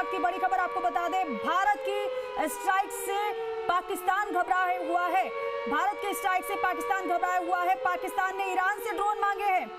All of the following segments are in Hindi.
वक्त की बड़ी खबर आपको बता दें, भारत की स्ट्राइक से पाकिस्तान घबराया हुआ है। भारत के स्ट्राइक से पाकिस्तान घबराया हुआ है। पाकिस्तान ने ईरान से ड्रोन मांगे हैं।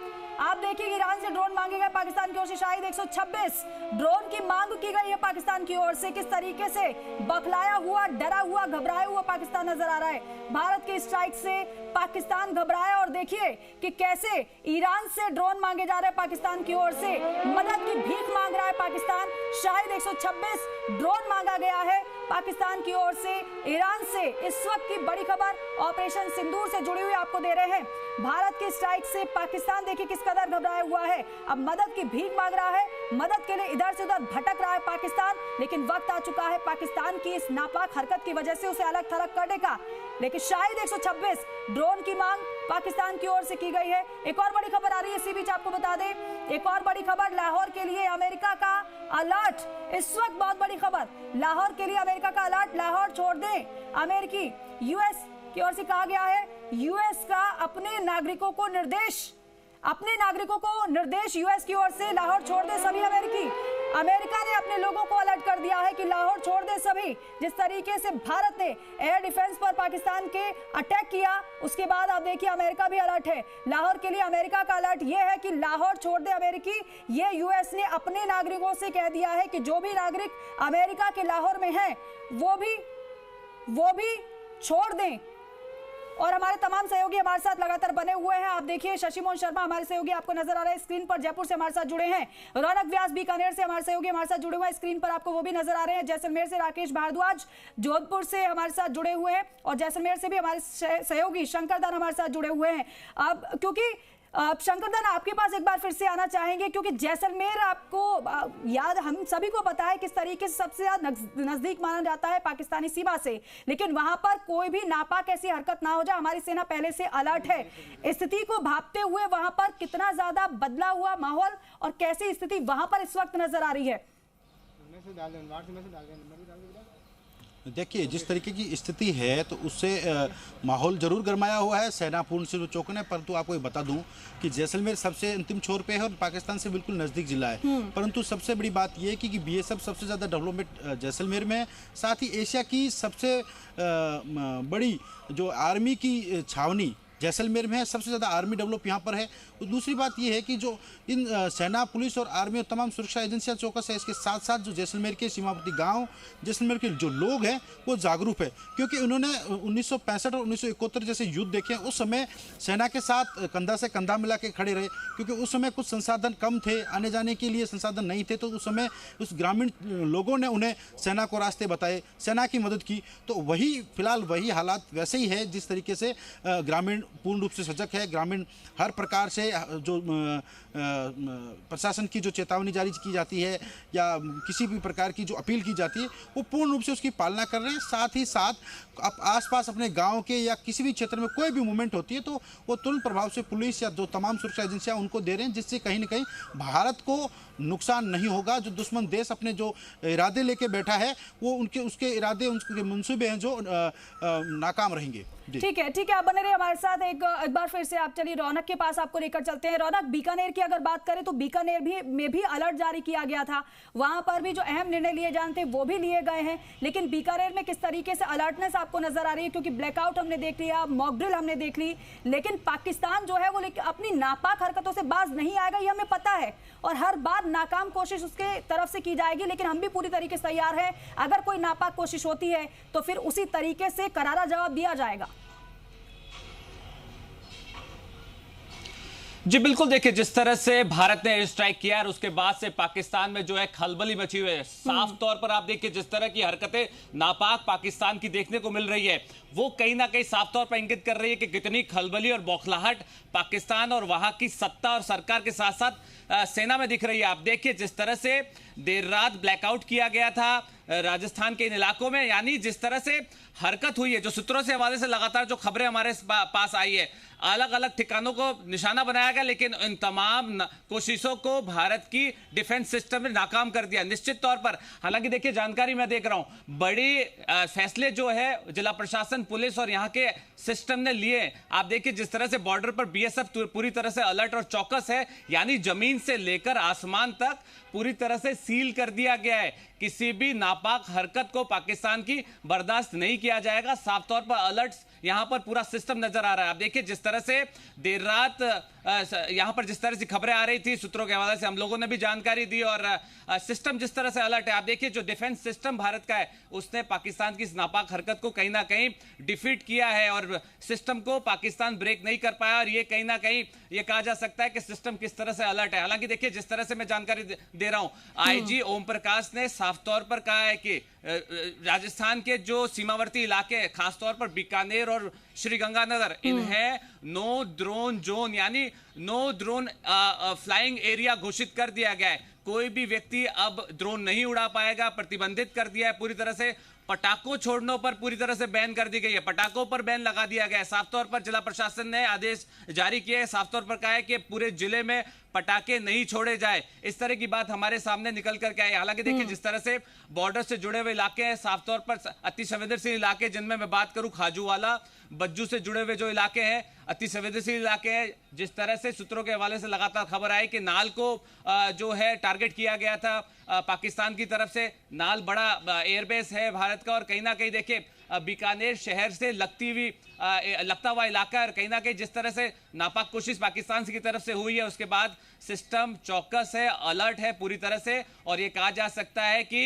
आप देखिए, ईरान से ड्रोन मांगे गए पाकिस्तान की ओर से। शायद 126 ड्रोन की मांग की गई है पाकिस्तान की ओर से। किस तरीके से बखलाया हुआ, डरा हुआ, घबराया हुआ पाकिस्तान नजर आ रहा है। भारत के स्ट्राइक से पाकिस्तान घबराया और देखिए कि कैसे ईरान से ड्रोन मांगे जा रहे हैं पाकिस्तान की ओर से। मदद की भीख मांग रहा है पाकिस्तान। शायद 126 ड्रोन मांगा गया है पाकिस्तान की ओर से ईरान से। इस वक्त की बड़ी खबर ऑपरेशन सिंदूर से जुड़ी हुई आपको दे रहे हैं। भारत की स्ट्राइक से पाकिस्तान देखिए किस कदर घबराया हुआ है। अब मदद की भीख मांग रहा है, मदद के लिए इधर से उधर भटक रहा है पाकिस्तान। लेकिन वक्त आ चुका है पाकिस्तान की इस नापाक हरकत की वजह से उसे अलग थलग करने का। लेकिन शायद 126 ड्रोन की मांग पाकिस्तान की ओर से की गई है। एक और बड़ी खबर आ रही है इसी बीच आपको बता दें, एक और बड़ी खबर लाहौर के लिए अमेरिका का अलर्ट। इस वक्त बहुत बड़ी खबर, लाहौर के लिए अमेरिका का अलर्ट। लाहौर छोड़ दें, अमेरिकी यूएस की ओर से कहा गया है, यूएस का अपने नागरिकों को निर्देश यूएस की ओर से, लाहौर छोड़ दे सभी अमेरिकी। अमेरिका ने अपने लोगों को अलर्ट कर दिया है कि लाहौर छोड़ दे सभी। जिस तरीके से भारत ने एयर डिफेंस पर पाकिस्तान के अटैक किया, उसके बाद आप देखिए अमेरिका भी अलर्ट है। लाहौर के लिए अमेरिका का अलर्ट यह है कि लाहौर छोड़ दे अमेरिकी। ये यूएस ने अपने नागरिकों से कह दिया है कि जो भी नागरिक अमेरिका के लाहौर में हैं वो भी छोड़ दें। और हमारे तमाम सहयोगी हमारे साथ लगातार बने हुए हैं। आप देखिए शशि मोहन शर्मा हमारे सहयोगी आपको नजर आ रहे हैं स्क्रीन पर, जयपुर से हमारे साथ जुड़े हैं। रौनक व्यास बीकानेर से हमारे सहयोगी हमारे साथ जुड़े हुए हैं, स्क्रीन पर आपको वो भी नजर आ रहे हैं। जैसलमेर से राकेश भारद्वाज जोधपुर से हमारे साथ जुड़े हुए हैं और जैसलमेर से भी हमारे सहयोगी शंकरदान हमारे साथ जुड़े हुए हैं। अब क्योंकि शंकरदान आपके पास एक बार फिर से आना चाहेंगे, क्योंकि जैसलमेर आपको याद, हम सभी को पता है किस तरीके से सबसे ज्यादा नजदीक माना जाता है पाकिस्तानी सीमा से। लेकिन वहां पर कोई भी नापाक ऐसी हरकत ना हो जाए, हमारी सेना पहले से अलर्ट है। स्थिति को भांपते हुए वहां पर कितना ज्यादा बदला हुआ माहौल और कैसी स्थिति वहां पर इस वक्त नजर आ रही है? देखिए, जिस तरीके की स्थिति है तो उससे माहौल जरूर गरमाया हुआ है। सेना पूर्ण से चौकन है, परंतु आपको ये बता दूं कि जैसलमेर सबसे अंतिम छोर पे है और पाकिस्तान से बिल्कुल नज़दीक जिला है। परंतु सबसे बड़ी बात यह है कि बीएसएफ सबसे ज़्यादा डेवलपमेंट जैसलमेर में है। साथ ही एशिया की सबसे बड़ी जो आर्मी की छावनी जैसलमेर में है, सबसे ज़्यादा आर्मी डेवलप यहाँ पर है। दूसरी बात यह है कि जो इन सेना, पुलिस और आर्मी और तमाम सुरक्षा एजेंसियाँ चौकस है। इसके साथ साथ जो जैसलमेर के सीमावर्ती गांव, जैसलमेर के जो लोग हैं वो जागरूक है, क्योंकि उन्होंने 1965 और 1971 जैसे युद्ध देखे। उस समय सेना के साथ कंधा से कंधा मिला के खड़े रहे, क्योंकि उस समय कुछ संसाधन कम थे, आने जाने के लिए संसाधन नहीं थे। तो उस समय उस ग्रामीण लोगों ने उन्हें सेना को रास्ते बताए, सेना की मदद की। तो वही फिलहाल वही हालात वैसे ही है। जिस तरीके से ग्रामीण पूर्ण रूप से सजग है, ग्रामीण हर प्रकार से जो प्रशासन की जो चेतावनी जारी की जाती है या किसी भी प्रकार की जो अपील की जाती है वो पूर्ण रूप से उसकी पालना कर रहे हैं। साथ ही साथ आसपास अपने गांव के या किसी भी क्षेत्र में कोई भी मूवमेंट होती है तो वो तुरंत प्रभाव से पुलिस या जो तमाम सुरक्षा एजेंसियां उनको दे रहे हैं, जिससे कहीं ना कहीं भारत को नुकसान नहीं होगा। जो दुश्मन देश अपने जो इरादे लेके बैठा है वो उसके इरादे, उनके मंसूबे हैं जो नाकाम रहेंगे। ठीक है, आप बने रहे हमारे साथ। एक बार फिर से आप चलिए रौनक के पास आपको लेकर चलते हैं। रौनक, बीकानेर की अगर बात करें तो बीकानेर में भी अलर्ट जारी किया गया था। वहां पर भी जो अहम निर्णय लिए जाने थे वो भी लिए गए हैं। लेकिन बीकानेर में किस तरीके से अलर्टनेस आपको नजर आ रही है? क्योंकि ब्लैकआउट हमने देख लिया, मॉक ड्रिल हमने देख ली, लेकिन पाकिस्तान जो है वो अपनी नापाक हरकतों से बाज नहीं आएगा, ये हमें पता है। और हर बार नाकाम कोशिश उसके तरफ से की जाएगी, लेकिन हम भी पूरी तरीके से तैयार हैं। अगर कोई नापाक कोशिश होती है तो फिर उसी तरीके से करारा जवाब दिया जाएगा। जी बिल्कुल, देखिए जिस तरह से भारत ने एयर स्ट्राइक किया और उसके बाद से पाकिस्तान में जो है खलबली मची हुई है। साफ तौर पर आप देखिए जिस तरह की हरकतें नापाक पाकिस्तान की देखने को मिल रही है, वो कहीं ना कहीं साफ तौर पर इंगित कर रही है कि कितनी खलबली और बौखलाहट पाकिस्तान और वहां की सत्ता और सरकार के साथ साथ सेना में दिख रही है। आप देखिए जिस तरह से देर रात ब्लैकआउट किया गया था राजस्थान के इन इलाकों में, यानी जिस तरह से हरकत हुई है, जो सूत्रों से हवाले से लगातार जो खबरें हमारे पास आई है, अलग अलग ठिकानों को निशाना बनाया गया, लेकिन इन तमाम कोशिशों को भारत की डिफेंस सिस्टम ने नाकाम कर दिया निश्चित तौर पर। हालांकि देखिए, जानकारी मैं देख रहा हूं, बड़ी फैसले जो है जिला प्रशासन, पुलिस और यहां के सिस्टम ने लिए। आप देखिए जिस तरह से बॉर्डर पर बीएसएफ पूरी तरह से अलर्ट और चौकस है, यानी जमीन से लेकर आसमान तक पूरी तरह से सील कर दिया गया है। किसी भी नापाक हरकत को पाकिस्तान की बर्दाश्त नहीं किया जाएगा। साफ तौर पर अलर्ट यहां पर पूरा सिस्टम नजर आ रहा है। आप देखिए जिस तरह से देर रात यहां पर जिस तरह से खबरें आ रही थी, सूत्रों के हवाले से हम लोगों ने भी जानकारी दी, और सिस्टम जिस तरह से अलर्ट है। आप देखिए जो डिफेंस सिस्टम भारत का है उसने पाकिस्तान की इस नापाक हरकत को कहीं ना कहीं डिफीट किया है, और सिस्टम को पाकिस्तान ब्रेक नहीं कर पाया, और ये कहीं ना कहीं ये कहा जा सकता है कि सिस्टम किस तरह से अलर्ट है। हालांकि देखिए जिस तरह से मैं जानकारी दे रहा हूं, आईजी ओम प्रकाश ने साफ तौर पर कहा है कि राजस्थान के जो सीमावर्ती इलाके, खासतौर पर बीकानेर और श्रीगंगानगर, इन्हें नो ड्रोन जोन यानी नो ड्रोन फ्लाइंग एरिया घोषित कर दिया गया है। कोई भी व्यक्ति अब ड्रोन नहीं उड़ा पाएगा, प्रतिबंधित कर दिया है पूरी तरह से। पटाखों छोड़ने पर पूरी तरह से बैन कर दी गई है, पटाखों पर बैन लगा दिया गया है। साफ तौर पर जिला प्रशासन ने आदेश जारी किए हैं, साफ तौर पर कहा है कि पूरे जिले में पटाखे नहीं छोड़े जाए। इस तरह की बात हमारे सामने निकल कर के आई। हालांकि देखिए जिस तरह से बॉर्डर से जुड़े हुए इलाके हैं, साफ तौर पर अति संवेदनशील इलाके, जिनमें मैं बात करूं खाजूवाला, बज्जू से जुड़े हुए जो इलाके हैं, अति संवेदनशील इलाके हैं। जिस तरह से सूत्रों के हवाले से लगातार खबर आई कि नाल को जो है टारगेट किया गया था पाकिस्तान की तरफ से। नाल बड़ा एयरबेस है भारत का, और कहीं ना कहीं देखिए बीकानेर शहर से लगता हुआ इलाका है, और कहीं ना कहीं जिस तरह से नापाक कोशिश पाकिस्तान की तरफ से हुई है, उसके बाद सिस्टम चौकस है, अलर्ट है पूरी तरह से, और ये कहा जा सकता है कि